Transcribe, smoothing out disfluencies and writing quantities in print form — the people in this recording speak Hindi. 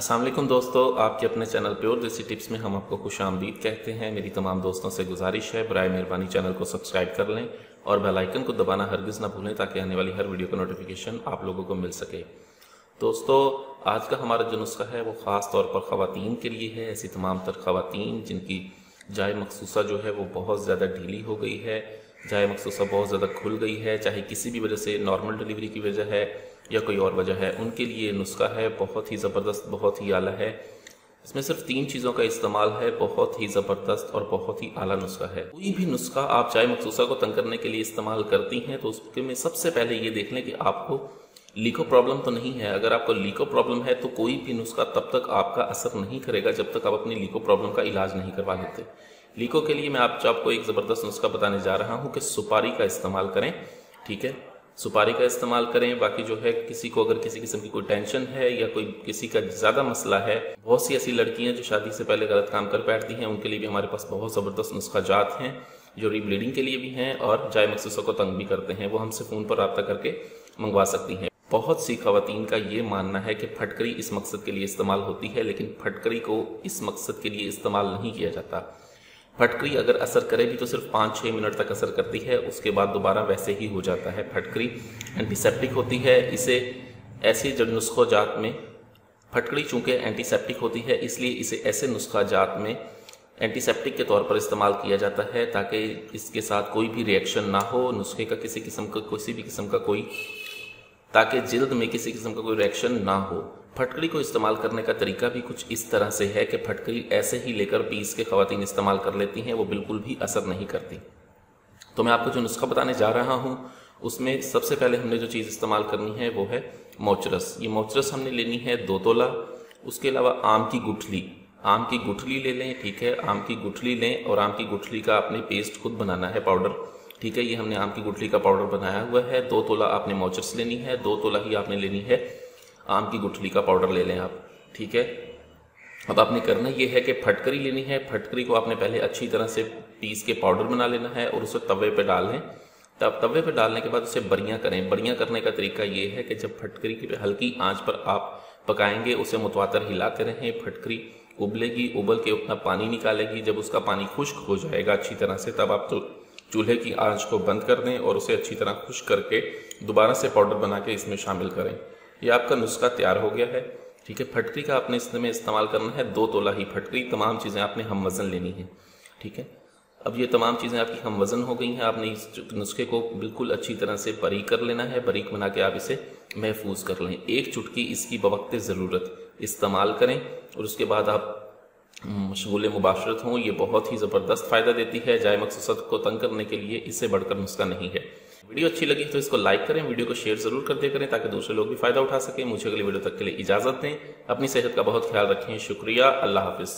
अस्सलाम वालेकुम दोस्तों, आपके अपने चैनल प्योर देसी टिप्स में हम आपको खुशामदीद कहते हैं। मेरी तमाम दोस्तों से गुजारिश है, बराए मेहरबानी चैनल को सब्सक्राइब कर लें और बेल आइकन को दबाना हरगिज़ ना भूलें ताकि आने वाली हर वीडियो का नोटिफिकेशन आप लोगों को मिल सके। दोस्तों, आज का हमारा जो नुस्खा है वो ख़ास तौर पर ख़वातीन के लिए है। ऐसी तमाम तर ख़वातीन जिनकी जाए मखसूसा जो है वो बहुत ज़्यादा ढीली हो गई है, जाए मखसूसा बहुत ज़्यादा खुल गई है, चाहे किसी भी वजह से नॉर्मल डिलीवरी की वजह है या कोई और वजह है, उनके लिए नुस्खा है बहुत ही ज़बरदस्त, बहुत ही आला है। इसमें सिर्फ 3 चीज़ों का इस्तेमाल है, बहुत ही ज़बरदस्त और बहुत ही आला नुस्खा है। कोई भी नुस्खा आप जाए मखसूसा को तंग करने के लिए इस्तेमाल करती हैं तो उसके में सबसे पहले ये देख लें कि आपको लीको प्रॉब्लम तो नहीं है। अगर आपको लीको प्रॉब्लम है तो कोई भी नुस्खा तब तक आपका असर नहीं करेगा जब तक आप अपनी लीको प्रॉब्लम का इलाज नहीं करवा लेते। लीको के लिए मैं आपको एक ज़बरदस्त नुस्खा बताने जा रहा हूँ कि सुपारी का इस्तेमाल करें। ठीक है, सुपारी का इस्तेमाल करें। बाकी जो है किसी को अगर किसी किस्म की कोई टेंशन है या कोई किसी का ज़्यादा मसला है, बहुत सी ऐसी लड़कियां जो शादी से पहले गलत काम कर बैठती हैं, उनके लिए भी हमारे पास बहुत ज़बरदस्त नुस्खा जात हैं जो रीब्लीडिंग के लिए भी हैं और जाए मखसूसा को तंग भी करते हैं। वो हमसे फ़ोन पर रब्ता करके मंगवा सकती हैं। बहुत सी ख़वातीन का ये मानना है कि फटकरी इस मकसद के लिए इस्तेमाल होती है, लेकिन फटकरी को इस मकसद के लिए इस्तेमाल नहीं किया जाता। फटकरी अगर असर करे भी तो सिर्फ 5-6 मिनट तक असर करती है, उसके बाद दोबारा वैसे ही हो जाता है। फटकरी एंटीसेप्टिक होती है। इसे ऐसे जो नुस्खा जात में फटकरी चूँकि एंटीसेप्टिक होती है, इसलिए इसे ऐसे नुस्खा जात में एंटीसेप्टिक के तौर पर इस्तेमाल किया जाता है ताकि इसके साथ कोई भी रिएक्शन ना हो, नुस्खे का किसी भी किस्म का कोई, ताकि जिल्द में किसी किस्म का कोई रिएक्शन ना हो। फटकरी को इस्तेमाल करने का तरीका भी कुछ इस तरह से है कि फटकरी ऐसे ही लेकर पीस के ख़वातीन इस्तेमाल कर लेती हैं, वो बिल्कुल भी असर नहीं करती। तो मैं आपको जो नुस्खा बताने जा रहा हूँ उसमें सबसे पहले हमने जो चीज़ इस्तेमाल करनी है वो है मोचरस। ये मोचरस हमने लेनी है 2 तोला। उसके अलावा आम की गुठली ले लें। ठीक है, आम की गुठली लें और आम की गुठली का आपने पेस्ट खुद बनाना है, पाउडर। ठीक है, ये हमने आम की गुठली का पाउडर बनाया हुआ है। 2 तोला आपने मोचरस लेनी है, 2 तोला ही आपने लेनी है आम की गुठली का पाउडर ले लें आप। ठीक है, अब आपने करना ये है कि फटकरी लेनी है। फटकरी को आपने पहले अच्छी तरह से पीस के पाउडर बना लेना है और उसे तवे पे डाल लें। तब तवे पे डालने के बाद उसे बरियां करें। बरियां करने का तरीका ये है कि जब फटकरी की हल्की आंच पर आप पकाएंगे, उसे मुतवातर हिलाते रहें। फटकरी उबलेगी, उबल के अपना पानी निकालेगी। जब उसका पानी खुश्क हो जाएगा अच्छी तरह से, तब आप चूल्हे की आंच को बंद कर दें और उसे अच्छी तरह खुश्क करके दोबारा से पाउडर बना के इसमें शामिल करें। ये आपका नुस्खा तैयार हो गया है। ठीक है, फटकरी का आपने इसमें इस्तेमाल करना है 2 तोला ही फटकरी। तमाम चीज़ें आपने हम वज़न लेनी है। ठीक है, अब ये तमाम चीज़ें आपकी हम वज़न हो गई हैं। आपने इस नुस्खे को बिल्कुल अच्छी तरह से बारीक कर लेना है। बारीक बना के आप इसे महफूज कर लें। 1 चुटकी इसकी बवक्त ज़रूरत इस्तेमाल करें और उसके बाद आप मशगूल मुबाशरत हों। ये बहुत ही ज़बरदस्त फ़ायदा देती है। जाए मखसूसा को तंग करने के लिए इससे बढ़कर नुस्खा नहीं है। वीडियो अच्छी लगी तो इसको लाइक करें, वीडियो को शेयर ज़रूर कर दिया करें ताकि दूसरे लोग भी फ़ायदा उठा सकें। मुझे अगली वीडियो तक के लिए इजाज़त दें। अपनी सेहत का बहुत ख्याल रखें। शुक्रिया। अल्लाह हाफ़िज़।